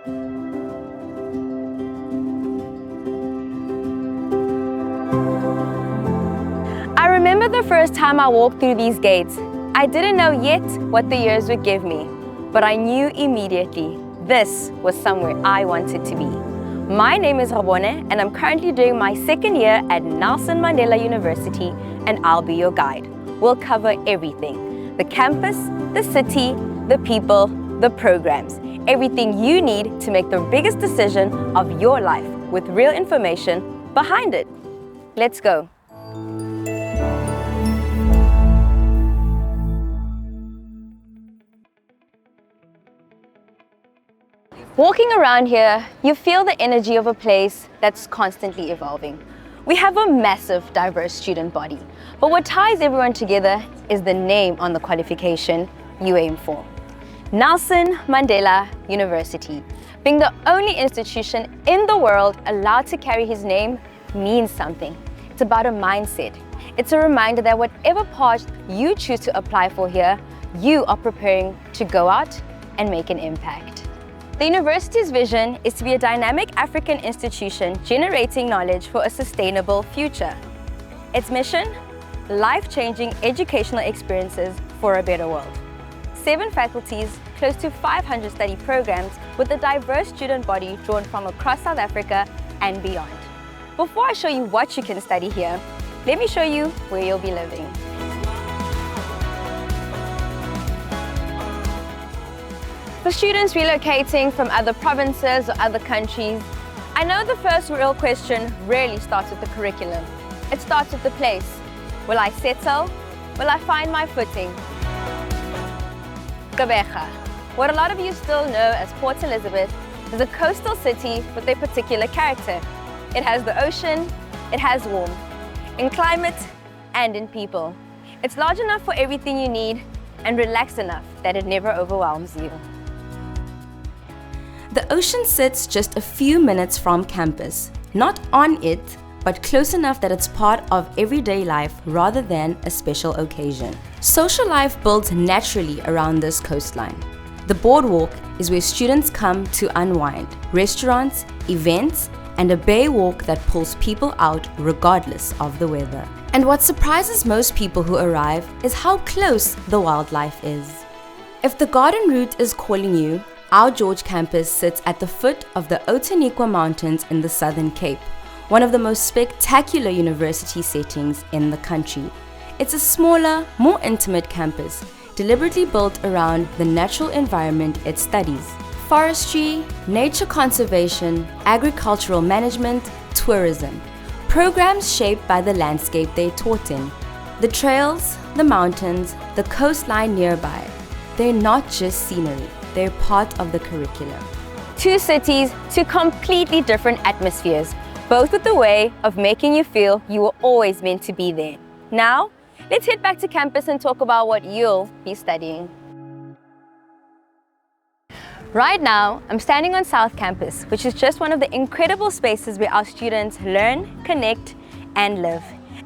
I remember the first time I walked through these gates. I didn't know yet what the years would give me, but I knew immediately this was somewhere I wanted to be. My name is Rabone, and I'm currently doing my second year at Nelson Mandela University, and I'll be your guide. We'll cover everything: the campus, the city, the people, the programs, everything you need to make the biggest decision of your life with real information behind it. Let's go. Walking around here, you feel the energy of a place that's constantly evolving. We have a massive, diverse student body, but what ties everyone together is the name on the qualification you aim for. Nelson Mandela University. Being the only institution in the world allowed to carry his name means something. It's about a mindset. It's a reminder that whatever path you choose to apply for here, you are preparing to go out and make an impact. The university's vision is to be a dynamic African institution generating knowledge for a sustainable future. Its mission? Life-changing educational experiences for a better world. 7 faculties, close to 500 study programs with a diverse student body drawn from across South Africa and beyond. Before I show you what you can study here, let me show you where you'll be living. For students relocating from other provinces or other countries, I know the first real question rarely starts with the curriculum. It starts with the place. Will I settle? Will I find my footing? Gqeberha, what a lot of you still know as Port Elizabeth, is a coastal city with a particular character. It has the ocean, it has warmth, in climate and in people. It's large enough for everything you need and relaxed enough that it never overwhelms you. The ocean sits just a few minutes from campus, not on it, but close enough that it's part of everyday life rather than a special occasion. Social life builds naturally around this coastline. The boardwalk is where students come to unwind, restaurants, events, and a bay walk that pulls people out regardless of the weather. And what surprises most people who arrive is how close the wildlife is. If the garden route is calling you, our George campus sits at the foot of the Outeniqua Mountains in the Southern Cape, one of the most spectacular university settings in the country. It's a smaller, more intimate campus, deliberately built around the natural environment it studies. Forestry, nature conservation, agricultural management, tourism. Programs shaped by the landscape they taught in. The trails, the mountains, the coastline nearby. They're not just scenery. They're part of the curriculum. 2 cities, 2 completely different atmospheres, both with a way of making you feel you were always meant to be there. Now, let's head back to campus and talk about what you'll be studying. Right now, I'm standing on South Campus, which is just one of the incredible spaces where our students learn, connect, and live.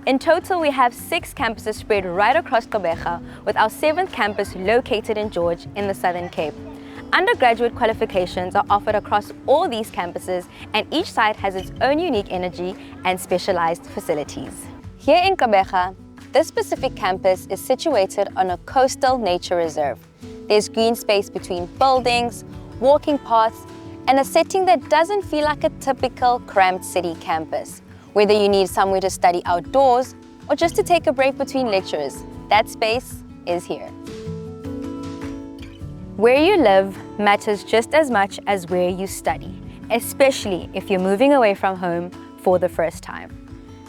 In total, we have 6 campuses spread right across Gqeberha, with our 7th campus located in George in the Southern Cape. Undergraduate qualifications are offered across all these campuses, and each site has its own unique energy and specialized facilities. Here in Gqeberha, this specific campus is situated on a coastal nature reserve. There's green space between buildings, walking paths, and a setting that doesn't feel like a typical cramped city campus. Whether you need somewhere to study outdoors or just to take a break between lectures, that space is here. Where you live matters just as much as where you study, especially if you're moving away from home for the first time.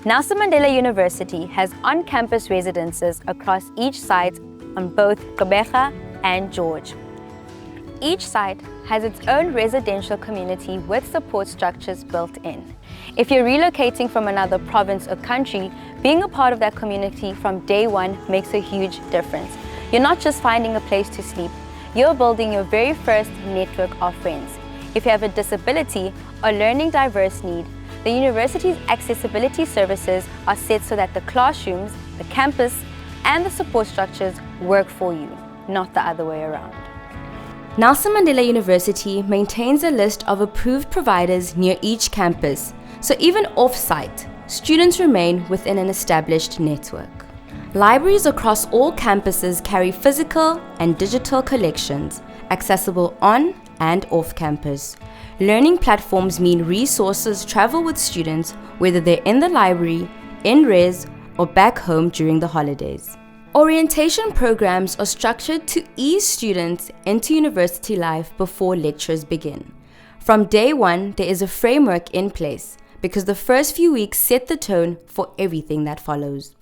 Nelson Mandela University has on-campus residences across each site on both Gqeberha and George. Each site has its own residential community with support structures built in. If you're relocating from another province or country, being a part of that community from day one makes a huge difference. You're not just finding a place to sleep, you're building your very first network of friends. If you have a disability or learning diverse need, the university's accessibility services are set so that the classrooms, the campus, and the support structures work for you, not the other way around. Nelson Mandela University maintains a list of approved providers near each campus, so even off-site, students remain within an established network. Libraries across all campuses carry physical and digital collections, accessible on and off campus. Learning platforms mean resources travel with students whether they're in the library, in res, or back home during the holidays. Orientation programs are structured to ease students into university life before lectures begin. From day one, there is a framework in place because the first few weeks set the tone for everything that follows.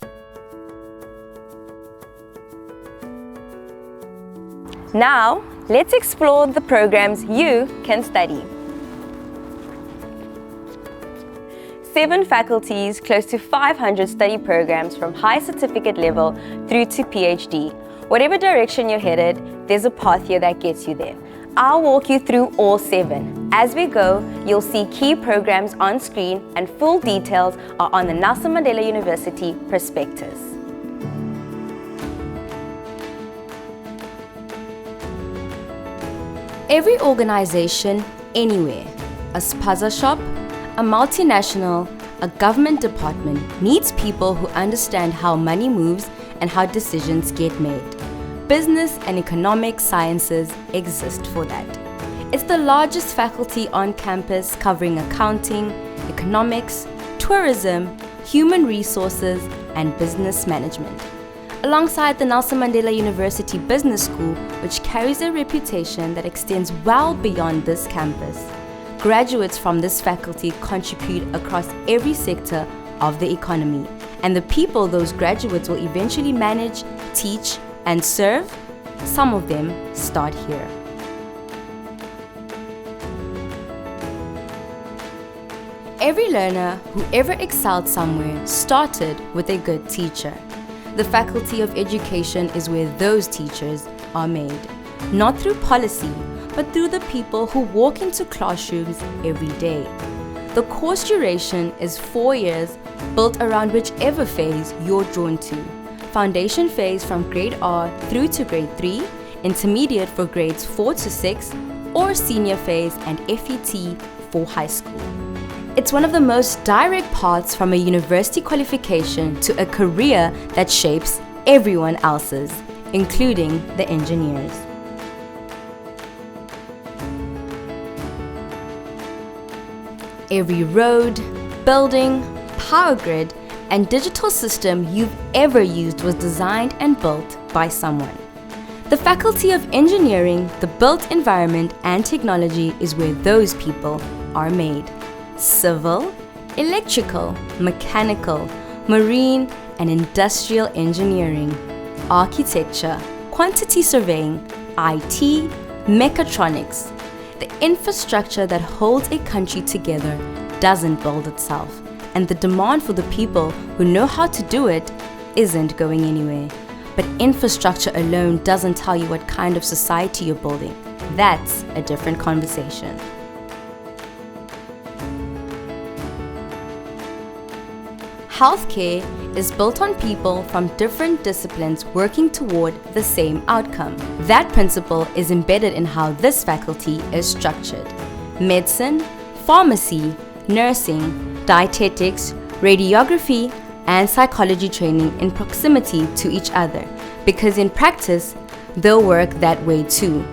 Now, let's explore the programs you can study. 7 faculties, close to 500 study programs from high certificate level through to PhD. Whatever direction you're headed, there's a path here that gets you there. I'll walk you through all 7. As we go, you'll see key programs on screen and full details are on the Nelson Mandela University prospectus. Every organization, anywhere, a spaza shop, a multinational, a government department needs people who understand how money moves and how decisions get made. Business and economic sciences exist for that. It's the largest faculty on campus covering accounting, economics, tourism, human resources, and business management. Alongside the Nelson Mandela University Business School, which carries a reputation that extends well beyond this campus. Graduates from this faculty contribute across every sector of the economy, and the people those graduates will eventually manage, teach, and serve, some of them start here. Every learner who ever excelled somewhere started with a good teacher. The Faculty of Education is where those teachers are made, not through policy, but through the people who walk into classrooms every day. The course duration is 4 years, built around whichever phase you're drawn to. Foundation phase from grade R through to grade 3, intermediate for grades 4 to 6, or senior phase and FET for high school. It's one of the most direct paths from a university qualification to a career that shapes everyone else's, including the engineers. Every road, building, power grid, and digital system you've ever used was designed and built by someone. The Faculty of Engineering, the built environment, and technology is where those people are made. Civil, electrical, mechanical, marine, and industrial engineering, architecture, quantity surveying, IT, mechatronics. The infrastructure that holds a country together doesn't build itself, and the demand for the people who know how to do it isn't going anywhere. But infrastructure alone doesn't tell you what kind of society you're building. That's a different conversation. Healthcare is built on people from different disciplines working toward the same outcome. That principle is embedded in how this faculty is structured. Medicine, pharmacy, nursing, dietetics, radiography, and psychology training in proximity to each other, because in practice, they'll work that way too.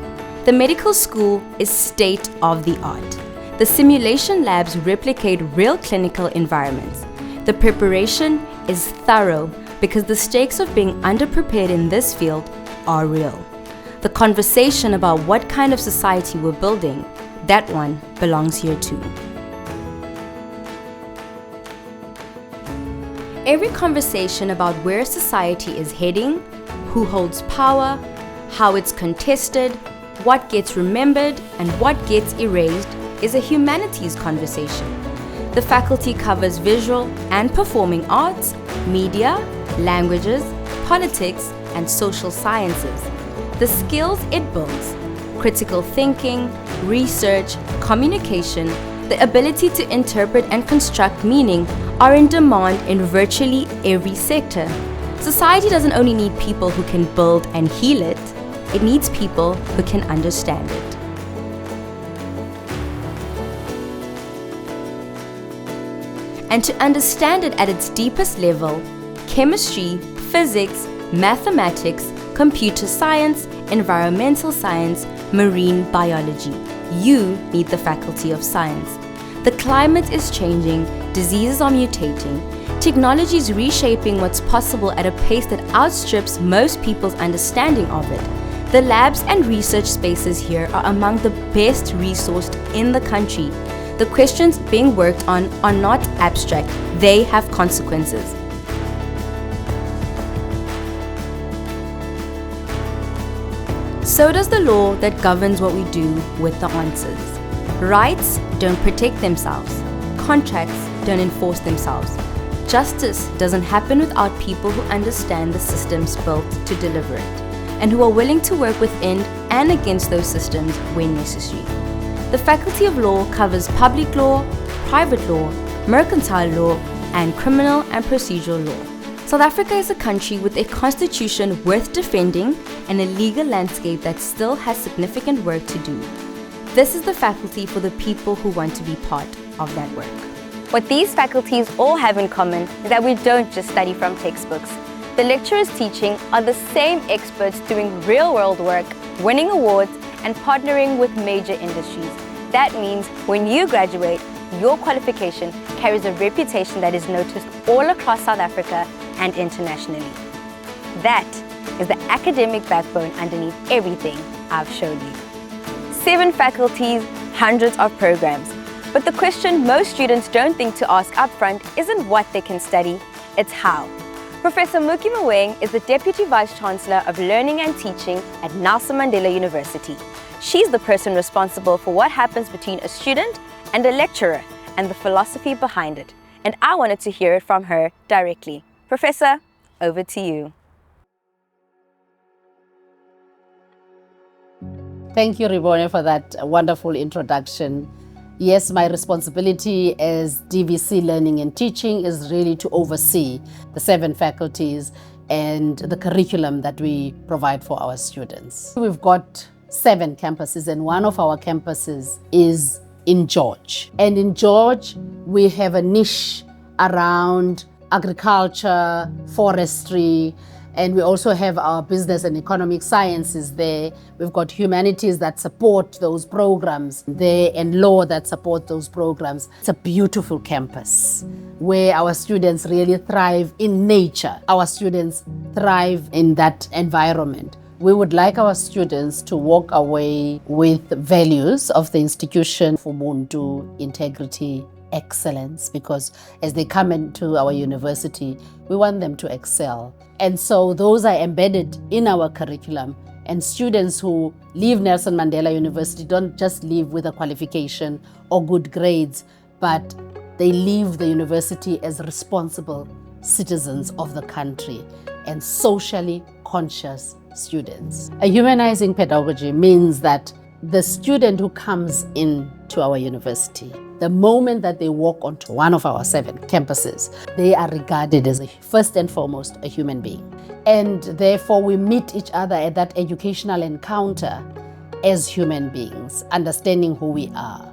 The medical school is state of the art. The simulation labs replicate real clinical environments. The preparation is thorough because the stakes of being underprepared in this field are real. The conversation about what kind of society we're building, that one belongs here too. Every conversation about where society is heading, who holds power, how it's contested, what gets remembered, and what gets erased is a humanities conversation. The faculty covers visual and performing arts, media, languages, politics, and social sciences. The skills it builds, critical thinking, research, communication, the ability to interpret and construct meaning are in demand in virtually every sector. Society doesn't only need people who can build and heal it, it needs people who can understand it. And to understand it at its deepest level, chemistry, physics, mathematics, computer science, environmental science, marine biology, you need the Faculty of Science. The climate is changing, diseases are mutating, technology is reshaping what's possible at a pace that outstrips most people's understanding of it. The labs and research spaces here are among the best resourced in the country. The questions being worked on are not abstract, they have consequences. So does the law that governs what we do with the answers. Rights don't protect themselves. Contracts don't enforce themselves. Justice doesn't happen without people who understand the systems built to deliver it, and who are willing to work within and against those systems when necessary. The Faculty of Law covers public law, private law, mercantile law, and criminal and procedural law. South Africa is a country with a constitution worth defending and a legal landscape that still has significant work to do. This is the faculty for the people who want to be part of that work. What these faculties all have in common is that we don't just study from textbooks. The lecturers teaching are the same experts doing real-world work, winning awards, and partnering with major industries. That means when you graduate, your qualification carries a reputation that is noticed all across South Africa and internationally. That is the academic backbone underneath everything I've shown you. 7 faculties, hundreds of programs. But the question most students don't think to ask upfront isn't what they can study, it's how. Professor Muki Mweng is the Deputy Vice-Chancellor of Learning and Teaching at Nelson Mandela University. She's the person responsible for what happens between a student and a lecturer and the philosophy behind it. And I wanted to hear it from her directly. Professor, over to you. Thank you, Ribone, for that wonderful introduction. Yes, my responsibility as DVC Learning and Teaching is really to oversee the 7 faculties and the curriculum that we provide for our students. We've got 7 campuses, and one of our campuses is in George. And in George, we have a niche around agriculture, forestry, and we also have our business and economic sciences there. We've got humanities that support those programs there and law that support those programs. It's a beautiful campus where our students really thrive in nature. Our students thrive in that environment. We would like our students to walk away with values of the institution: Ubuntu, integrity, excellence, because as they come into our university, we want them to excel. And so those are embedded in our curriculum, and students who leave Nelson Mandela University don't just leave with a qualification or good grades, but they leave the university as responsible citizens of the country and socially conscious students. A humanizing pedagogy means that the student who comes into our university, the moment that they walk onto one of our 7 campuses, they are regarded as first and foremost a human being. And therefore we meet each other at that educational encounter as human beings, understanding who we are.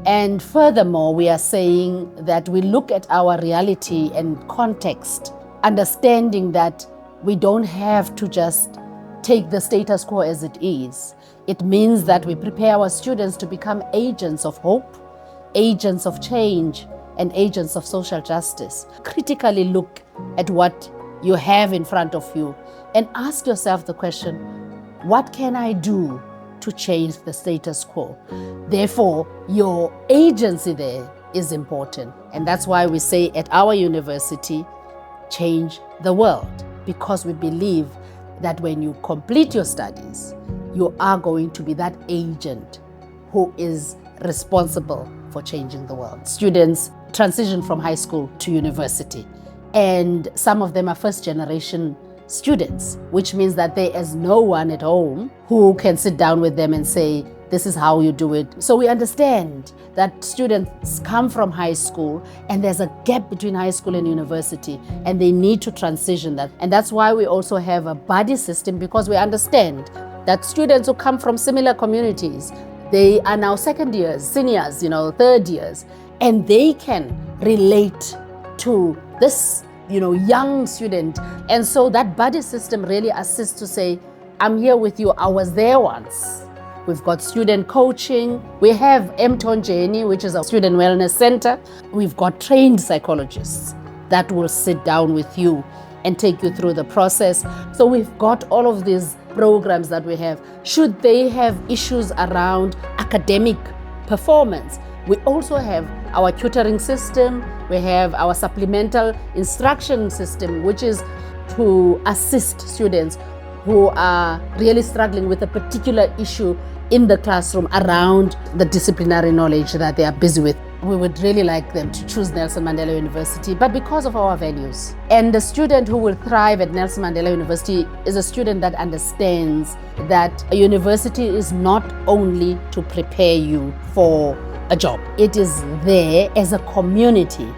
And furthermore, we are saying that we look at our reality and context, understanding that we don't have to just take the status quo as it is. It means that we prepare our students to become agents of hope, agents of change, and agents of social justice. Critically look at what you have in front of you and ask yourself the question, what can I do to change the status quo? Therefore, your agency there is important. And that's why we say at our university, change the world, because we believe that when you complete your studies, you are going to be that agent who is responsible for changing the world. Students transition from high school to university, and some of them are first-generation students, which means that there is no one at home who can sit down with them and say, this is how you do it. So we understand that students come from high school and there's a gap between high school and university, and they need to transition that. And that's why we also have a buddy system, because we understand that students who come from similar communities, they are now second years, seniors, third years, and they can relate to this, young student. And so that buddy system really assists to say, I'm here with you, I was there once. We've got student coaching. We have Mtonjeni, which is a student wellness center. We've got trained psychologists that will sit down with you and take you through the process. So we've got all of these programs that we have. Should they have issues around academic performance, we also have our tutoring system. We have our supplemental instruction system, which is to assist students who are really struggling with a particular issue in the classroom around the disciplinary knowledge that they are busy with. We would really like them to choose Nelson Mandela University, but because of our values. And the student who will thrive at Nelson Mandela University is a student that understands that a university is not only to prepare you for a job. It is there as a community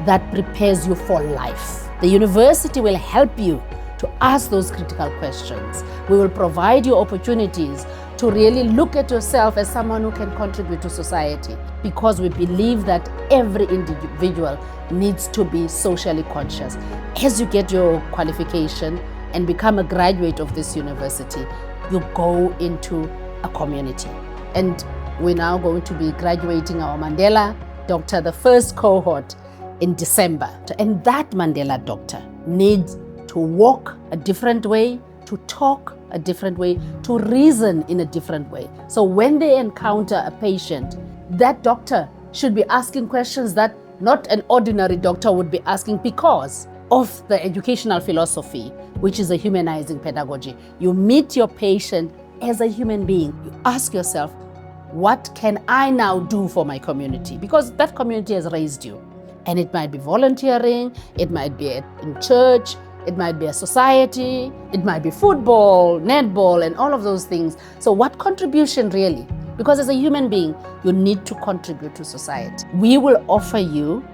that prepares you for life. The university will help you to ask those critical questions. We will provide you opportunities to really look at yourself as someone who can contribute to society, because we believe that every individual needs to be socially conscious. As you get your qualification and become a graduate of this university, you go into a community. And we're now going to be graduating our Mandela Doctor, the first cohort, in December. And that Mandela Doctor needs to walk a different way, to talk a different way, to reason in a different way. So when they encounter a patient, that doctor should be asking questions that not an ordinary doctor would be asking, because of the educational philosophy, which is a humanizing pedagogy. You meet your patient as a human being. You ask yourself, what can I now do for my community? Because that community has raised you. And it might be volunteering, it might be in church, it might be a society, it might be football, netball, and all of those things. So what contribution really? Because as a human being, you need to contribute to society. We will offer you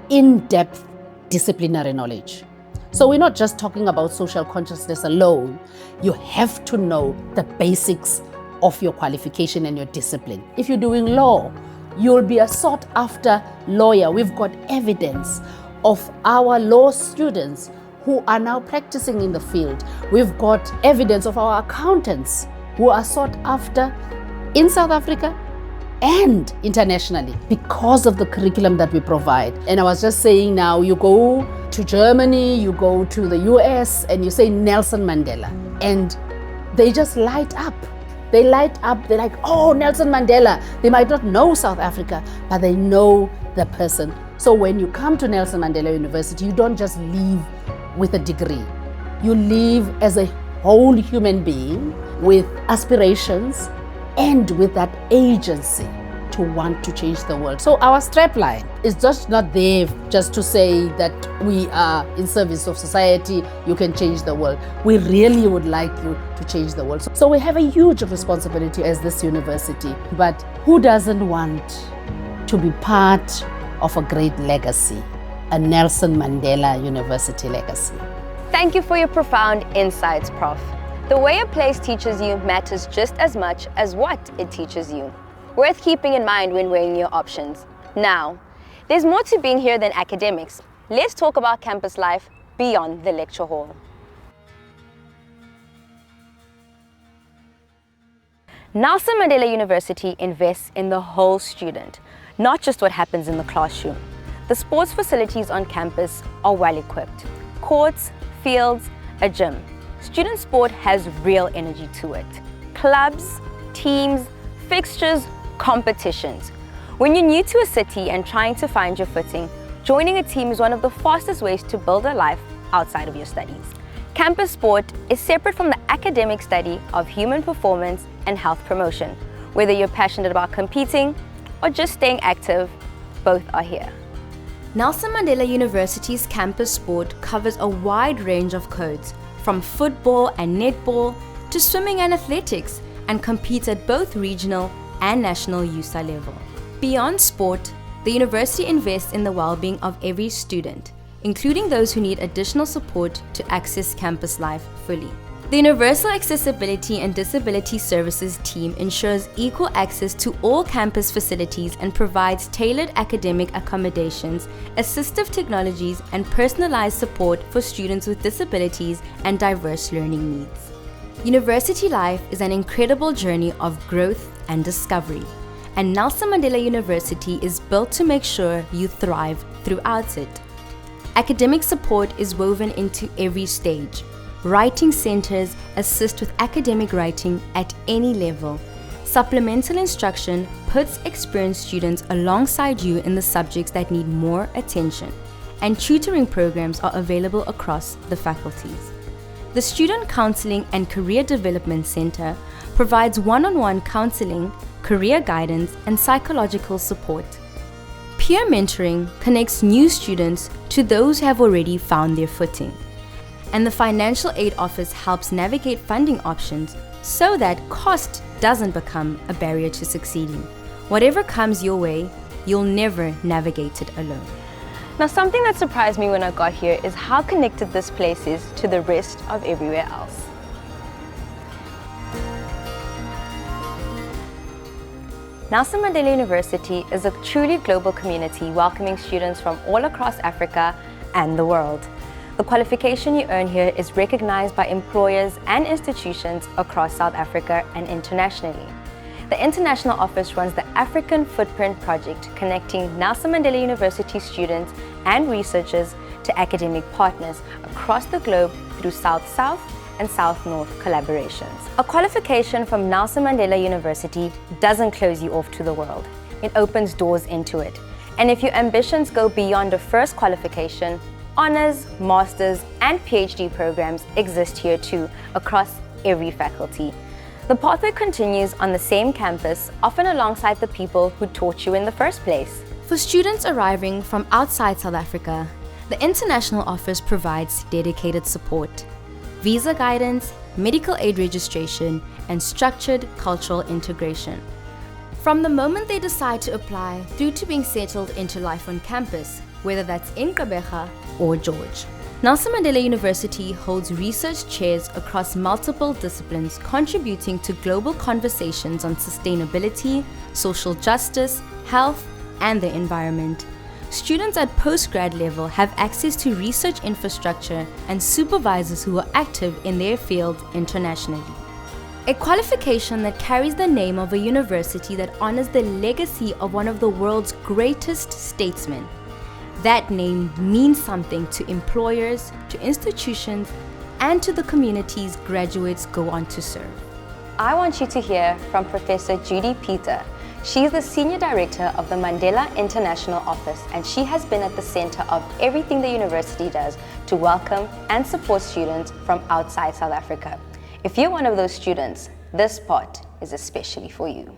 in-depth disciplinary knowledge. So we're not just talking about social consciousness alone. You have to know the basics of your qualification and your discipline. If you're doing law, you'll be a sought-after lawyer. We've got evidence of our law students who are now practicing in the field. We've got evidence of our accountants who are sought after in South Africa and internationally because of the curriculum that we provide. And I was just saying, now you go to Germany, you go to the US, and you say Nelson Mandela, and they just light up. They light up, they're like, oh, Nelson Mandela. They might not know South Africa, but they know the person. So when you come to Nelson Mandela University, you don't just leave with a degree. You live as a whole human being with aspirations and with that agency to want to change the world. So our strapline is just not there just to say that we are in service of society, you can change the world. We really would like you to change the world. So we have a huge responsibility as this university, but who doesn't want to be part of a great legacy? A Nelson Mandela University legacy. Thank you for your profound insights, Prof. The way a place teaches you matters just as much as what it teaches you. Worth keeping in mind when weighing your options. Now, there's more to being here than academics. Let's talk about campus life beyond the lecture hall. Nelson Mandela University invests in the whole student, not just what happens in the classroom. The sports facilities on campus are well equipped. Courts, fields, a gym. Student sport has real energy to it. Clubs, teams, fixtures, competitions. When you're new to a city and trying to find your footing, joining a team is one of the fastest ways to build a life outside of your studies. Campus sport is separate from the academic study of human performance and health promotion. Whether you're passionate about competing or just staying active, both are here. Nelson Mandela University's campus sport covers a wide range of codes, from football and netball to swimming and athletics, and competes at both regional and national USA level. Beyond sport, the university invests in the well-being of every student, including those who need additional support to access campus life fully. The Universal Accessibility and Disability Services team ensures equal access to all campus facilities and provides tailored academic accommodations, assistive technologies, and personalized support for students with disabilities and diverse learning needs. University life is an incredible journey of growth and discovery, and Nelson Mandela University is built to make sure you thrive throughout it. Academic support is woven into every stage. Writing centers assist with academic writing at any level. Supplemental instruction puts experienced students alongside you in the subjects that need more attention, and tutoring programs are available across the faculties. The Student Counseling and Career Development Center provides one-on-one counseling, career guidance, and psychological support. Peer mentoring connects new students to those who have already found their footing. And the Financial Aid Office helps navigate funding options so that cost doesn't become a barrier to succeeding. Whatever comes your way, you'll never navigate it alone. Now, something that surprised me when I got here is how connected this place is to the rest of everywhere else. Nelson Mandela University is a truly global community welcoming students from all across Africa and the world. The qualification you earn here is recognized by employers and institutions across South Africa and internationally. The International Office runs the African Footprint Project, connecting Nelson Mandela University students and researchers to academic partners across the globe through South-South and South-North collaborations. A qualification from Nelson Mandela University doesn't close you off to the world. It opens doors into it. And if your ambitions go beyond a first qualification, honors, masters, and PhD programs exist here too, across every faculty. The pathway continues on the same campus, often alongside the people who taught you in the first place. For students arriving from outside South Africa, the International Office provides dedicated support, visa guidance, medical aid registration, and structured cultural integration. From the moment they decide to apply through to being settled into life on campus, whether that's in Gqeberha or George. Nelson Mandela University holds research chairs across multiple disciplines, contributing to global conversations on sustainability, social justice, health, and the environment. Students at postgrad level have access to research infrastructure and supervisors who are active in their field internationally. A qualification that carries the name of a university that honors the legacy of one of the world's greatest statesmen. That name means something to employers, to institutions, and to the communities graduates go on to serve. I want you to hear from Professor Judy Peter. She's the Senior Director of the Mandela International Office, and she has been at the center of everything the university does to welcome and support students from outside South Africa. If you're one of those students, this part is especially for you.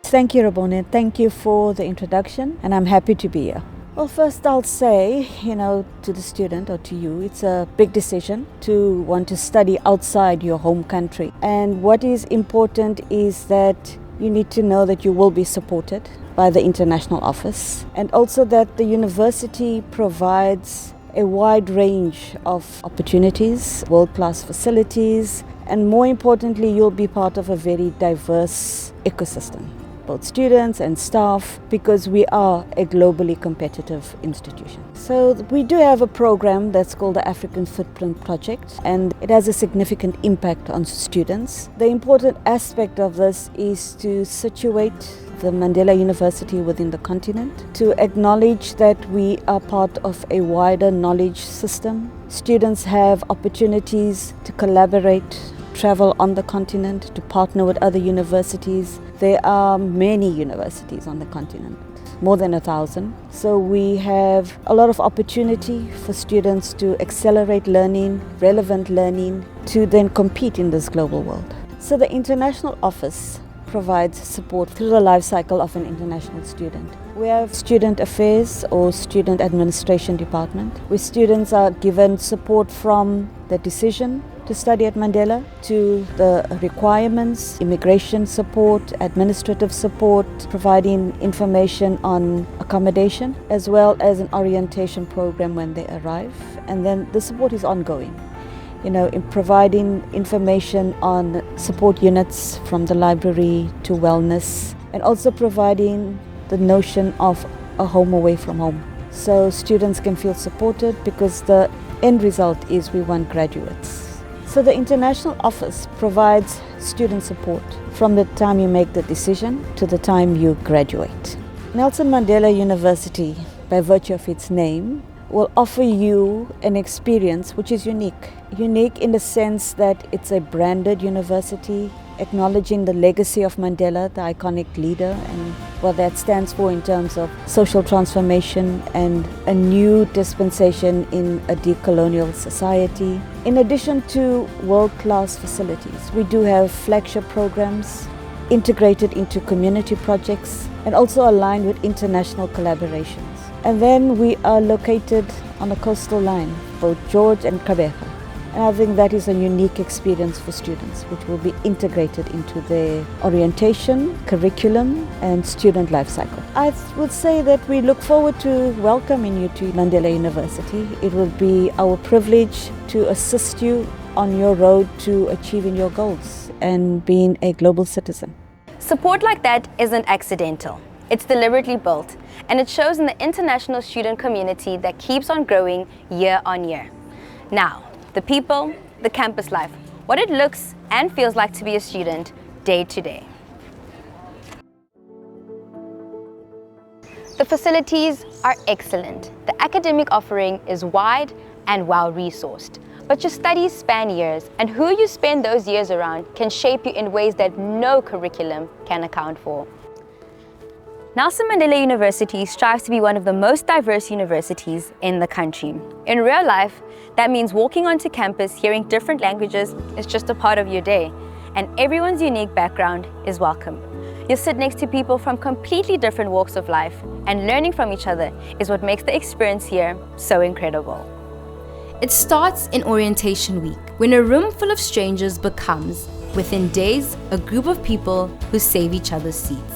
Thank you, Rabone. Thank you for the introduction, and I'm happy to be here. Well, first I'll say, to the student or to you, it's a big decision to want to study outside your home country. And what is important is that you need to know that you will be supported by the International Office, and also that the university provides a wide range of opportunities, world-class facilities, and more importantly, you'll be part of a very diverse ecosystem, both students and staff, because we are a globally competitive institution. So we do have a program that's called the African Footprint Project, and it has a significant impact on students. The important aspect of this is to situate the Mandela University within the continent, to acknowledge that we are part of a wider knowledge system. Students have opportunities to collaborate, travel on the continent, to partner with other universities. There are many universities on the continent, more than 1,000. So we have a lot of opportunity for students to accelerate learning, relevant learning, to then compete in this global world. So the International Office provides support through the life cycle of an international student. We have Student Affairs or Student Administration Department, where students are given support from the decision to to study at Mandela, to the requirements, immigration support, administrative support, providing information on accommodation, as well as an orientation program when they arrive. And then the support is ongoing, in providing information on support units from the library to wellness, and also providing the notion of a home away from home. So students can feel supported, because the end result is we want graduates. So the International Office provides student support from the time you make the decision to the time you graduate. Nelson Mandela University, by virtue of its name, will offer you an experience which is unique. Unique in the sense that it's a branded university, acknowledging the legacy of Mandela, the iconic leader, and what that stands for in terms of social transformation and a new dispensation in a decolonial society. In addition to world-class facilities, we do have flagship programs integrated into community projects and also aligned with international collaborations. And then we are located on a coastal line, both George and Kabega. And I think that is a unique experience for students, which will be integrated into their orientation, curriculum, and student life cycle. I would say that we look forward to welcoming you to Mandela University. It will be our privilege to assist you on your road to achieving your goals and being a global citizen. Support like that isn't accidental. It's deliberately built, and it shows in the international student community that keeps on growing year on year. Now, the people, the campus life, what it looks and feels like to be a student day to day. The facilities are excellent. The academic offering is wide and well-resourced. But your studies span years, and who you spend those years around can shape you in ways that no curriculum can account for. Nelson Mandela University strives to be one of the most diverse universities in the country. In real life, that means walking onto campus, hearing different languages is just a part of your day, and everyone's unique background is welcome. You'll sit next to people from completely different walks of life, and learning from each other is what makes the experience here so incredible. It starts in orientation week, when a room full of strangers becomes, within days, a group of people who save each other's seats.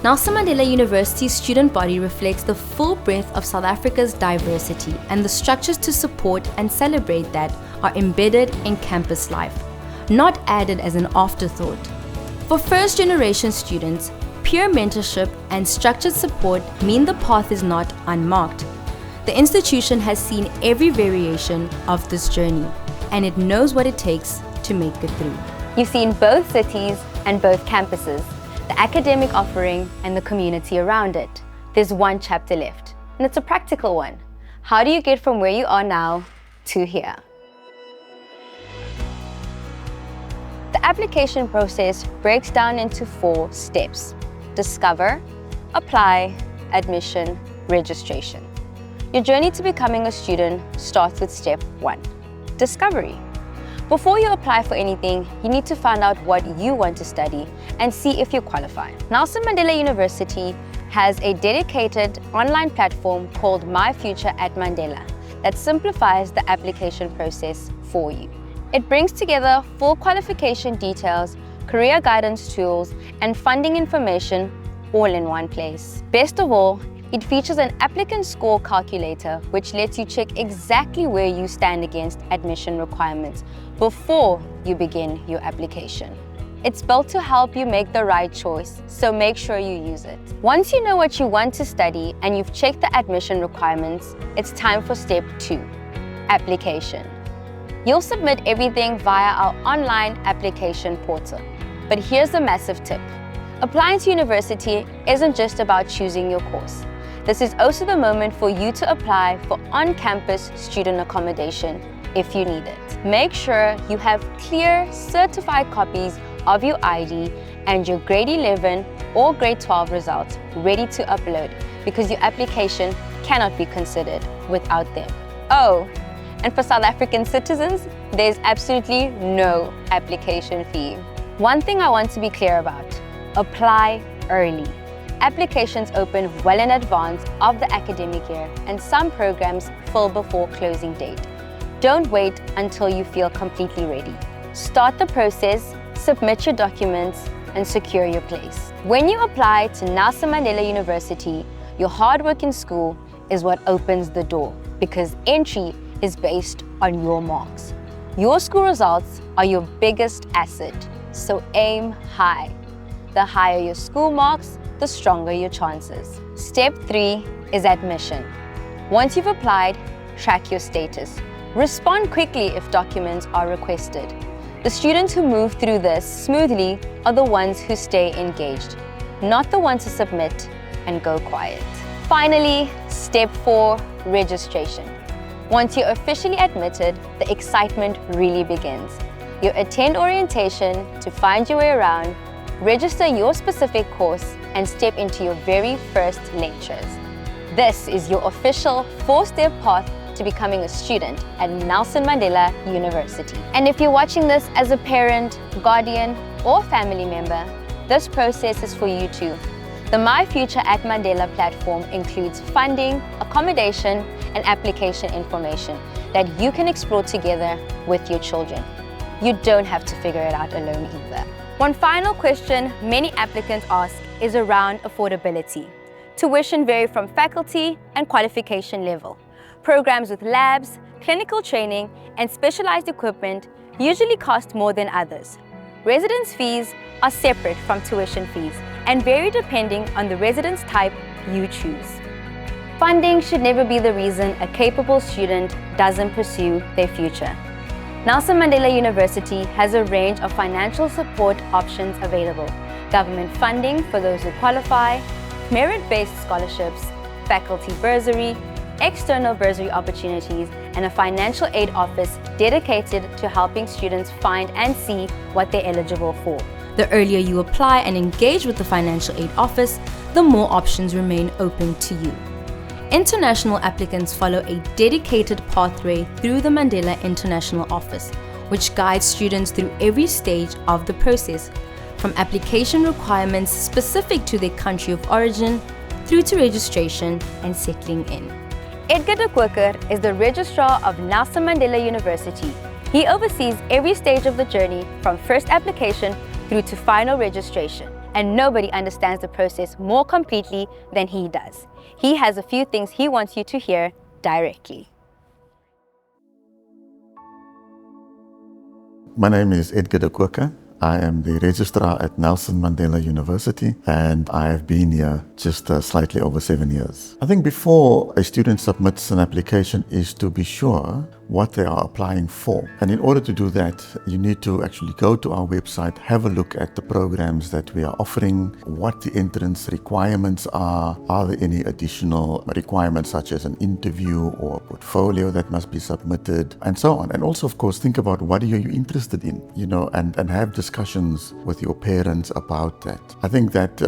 Nelson Mandela University's student body reflects the full breadth of South Africa's diversity, and the structures to support and celebrate that are embedded in campus life, not added as an afterthought. For first-generation students, peer mentorship and structured support mean the path is not unmarked. The institution has seen every variation of this journey, and it knows what it takes to make it through. You've seen both cities and both campuses, the academic offering and the community around it. There's one chapter left, and it's a practical one. How do you get from where you are now to here? The application process breaks down into 4 steps: discover, apply, admission, registration. Your journey to becoming a student starts with step 1, discovery. Before you apply for anything, you need to find out what you want to study and see if you qualify. Nelson Mandela University has a dedicated online platform called My Future at Mandela that simplifies the application process for you. It brings together full qualification details, career guidance tools, and funding information all in one place. Best of all, it features an applicant score calculator which lets you check exactly where you stand against admission requirements before you begin your application. It's built to help you make the right choice, so make sure you use it. Once you know what you want to study and you've checked the admission requirements, it's time for step 2, application. You'll submit everything via our online application portal. But here's a massive tip. Applying to university isn't just about choosing your course. This is also the moment for you to apply for on-campus student accommodation if you need it. Make sure you have clear, certified copies of your ID and your grade 11 or grade 12 results ready to upload, because your application cannot be considered without them. Oh, and for South African citizens, there's absolutely no application fee. One thing I want to be clear about: apply early. Applications open well in advance of the academic year, and some programs fill before closing date. Don't wait until you feel completely ready. Start the process, submit your documents, and secure your place. When you apply to Nelson Mandela University, your hard work in school is what opens the door, because entry is based on your marks. Your school results are your biggest asset, so aim high. The higher your school marks, the stronger your chances. Step 3 is admission. Once you've applied, track your status. Respond quickly if documents are requested. The students who move through this smoothly are the ones who stay engaged, not the ones who submit and go quiet. Finally, step 4, registration. Once you're officially admitted, the excitement really begins. You attend orientation to find your way around, register your specific course, and step into your very first lectures. This is your official 4-step path to becoming a student at Nelson Mandela University. And if you're watching this as a parent, guardian, or family member, this process is for you too. The My Future at Mandela platform includes funding, accommodation, and application information that you can explore together with your children. You don't have to figure it out alone either. One final question many applicants ask is around affordability. Tuition vary from faculty and qualification level. Programs with labs, clinical training, and specialized equipment usually cost more than others. Residence fees are separate from tuition fees and vary depending on the residence type you choose. Funding should never be the reason a capable student doesn't pursue their future. Nelson Mandela University has a range of financial support options available: government funding for those who qualify, merit-based scholarships, faculty bursary, external bursary opportunities, and a financial aid office dedicated to helping students find and see what they're eligible for. The earlier you apply and engage with the financial aid office, the more options remain open to you. International applicants follow a dedicated pathway through the Mandela International Office, which guides students through every stage of the process, from application requirements specific to their country of origin, through to registration and settling in. Edgar de Kooker is the Registrar of Nelson Mandela University. He oversees every stage of the journey from first application through to final registration, and nobody understands the process more completely than he does. He has a few things he wants you to hear directly. My name is Edgar de Kooker. I am the Registrar at Nelson Mandela University, and I have been here just slightly over 7 years. I think before a student submits an application is to be sure what they are applying for. And in order to do that, you need to actually go to our website, have a look at the programs that we are offering, what the entrance requirements are there any additional requirements such as an interview or a portfolio that must be submitted, and so on. And also, of course, think about what are you interested in, and have discussions with your parents about that. I think that,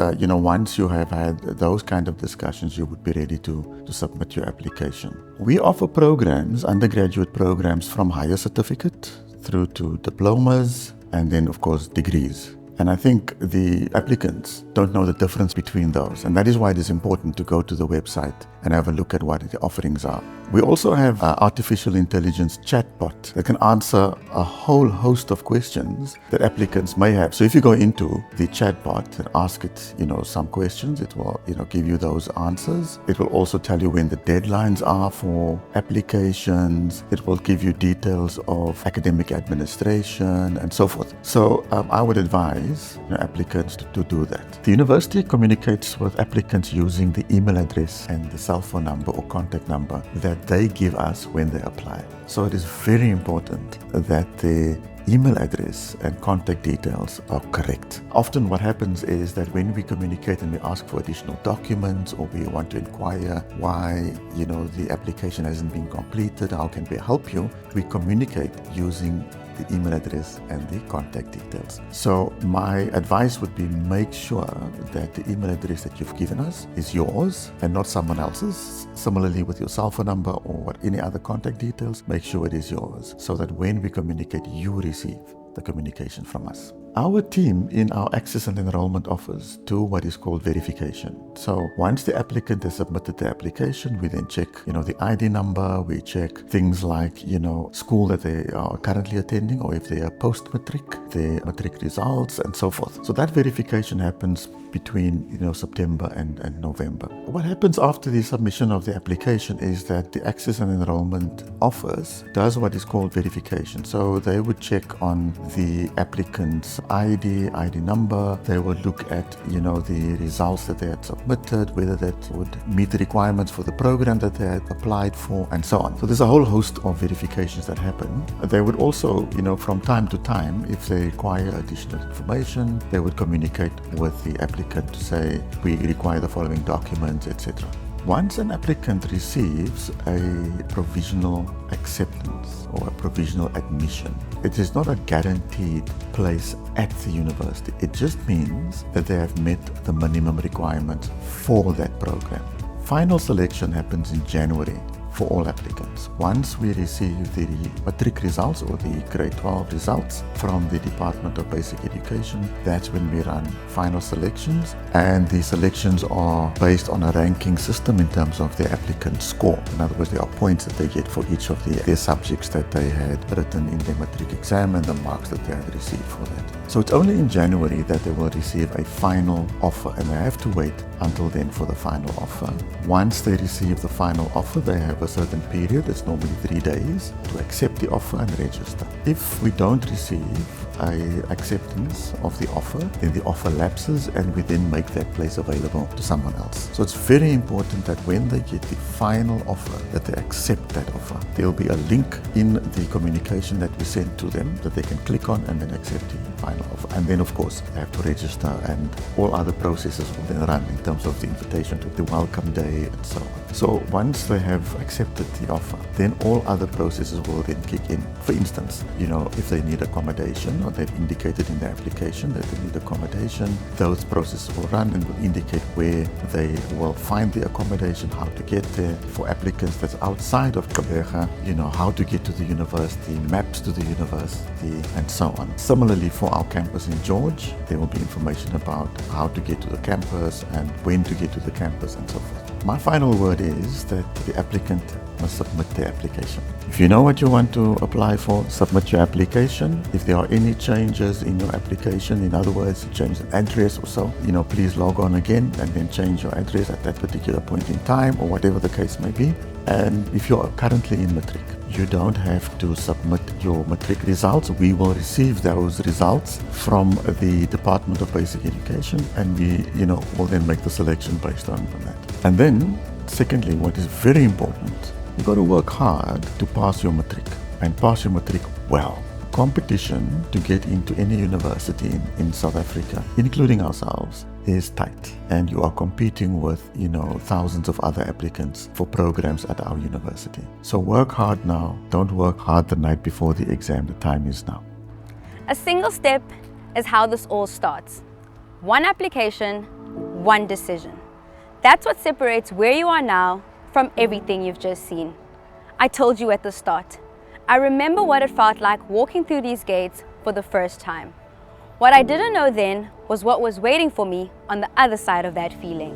once you have had those kind of discussions, you would be ready to submit your application. We offer programs, undergraduate programs, from higher certificate through to diplomas, and then of course degrees. And I think the applicants don't know the difference between those. And that is why it is important to go to the website and have a look at what the offerings are. We also have an artificial intelligence chatbot that can answer a whole host of questions that applicants may have. So if you go into the chatbot and ask it, some questions, it will, give you those answers. It will also tell you when the deadlines are for applications. It will give you details of academic administration and so forth. So I would advise applicants to do that. The university communicates with applicants using the email address and the cell phone number or contact number that they give us when they apply. So it is very important that the email address and contact details are correct. Often what happens is that when we communicate and we ask for additional documents, or we want to inquire why the application hasn't been completed, how can we help you, we communicate using the email address and the contact details. So my advice would be, make sure that the email address that you've given us is yours and not someone else's. Similarly with your cell phone number or any other contact details, make sure it is yours, so that when we communicate, you receive the communication from us. Our team in our access and enrollment office do what is called verification. So once the applicant has submitted the application, we then check, the ID number, we check things like, school that they are currently attending, or if they are post-matric, their matric results and so forth. So that verification happens between, September and November. What happens after the submission of the application is that the access and enrollment office does what is called verification. So they would check on the applicant's ID number. They would look at, the results that they had submitted, whether that would meet the requirements for the program that they had applied for, and so on. So there's a whole host of verifications that happen. They would also, from time to time, if they require additional information, they would communicate with the applicant to say, we require the following documents, etc. Once an applicant receives a provisional acceptance or a provisional admission, it is not a guaranteed place at the university. It just means that they have met the minimum requirements for that program. Final selection happens in January for all applicants. Once we receive the matric results or the grade 12 results from the Department of Basic Education, that's when we run final selections, and the selections are based on a ranking system in terms of their applicant score. In other words, there are points that they get for each of their subjects that they had written in their matric exam and the marks that they had received for that. So it's only in January that they will receive a final offer, and they have to wait until then for the final offer. Once they receive the final offer, they have a certain period, it's normally 3 days, to accept the offer and register. If we don't receive an acceptance of the offer, then the offer lapses and we then make that place available to someone else. So it's very important that when they get the final offer, that they accept that offer. There will be a link in the communication that we send to them that they can click on and then accept the final offer. And then of course they have to register, and all other processes will then run in terms of the invitation to the welcome day and so on. So once they have accepted the offer, then all other processes will then kick in. For instance, if they need accommodation, or they've indicated in the application that they need accommodation, those processes will run and will indicate where they will find the accommodation, how to get there. For applicants that's outside of Gqeberha, how to get to the university, maps to the university, and so on. Similarly, for our campus in George, there will be information about how to get to the campus and when to get to the campus and so forth. My final word is that the applicant must submit their application. If you know what you want to apply for, submit your application. If there are any changes in your application, in other words, change the address or so, please log on again and then change your address at that particular point in time, or whatever the case may be. And if you're currently in matric, you don't have to submit your matric results. We will receive those results from the Department of Basic Education, and we, will then make the selection based on that. And then, secondly, what is very important, you've got to work hard to pass your matric, and pass your matric well. Competition to get into any university in South Africa, including ourselves, is tight, and you are competing with thousands of other applicants for programs at our university. So work hard now, don't work hard the night before the exam. The time is now. A single step is how this all starts. One application, one decision. That's what separates where you are now from everything you've just seen. I told you at the start, I remember what it felt like walking through these gates for the first time. What I didn't know then was what was waiting for me on the other side of that feeling.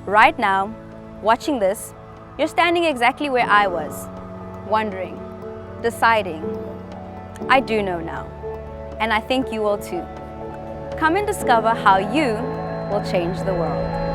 Right now, watching this, you're standing exactly where I was, wondering, deciding. I do know now, and I think you will too. Come and discover how you will change the world.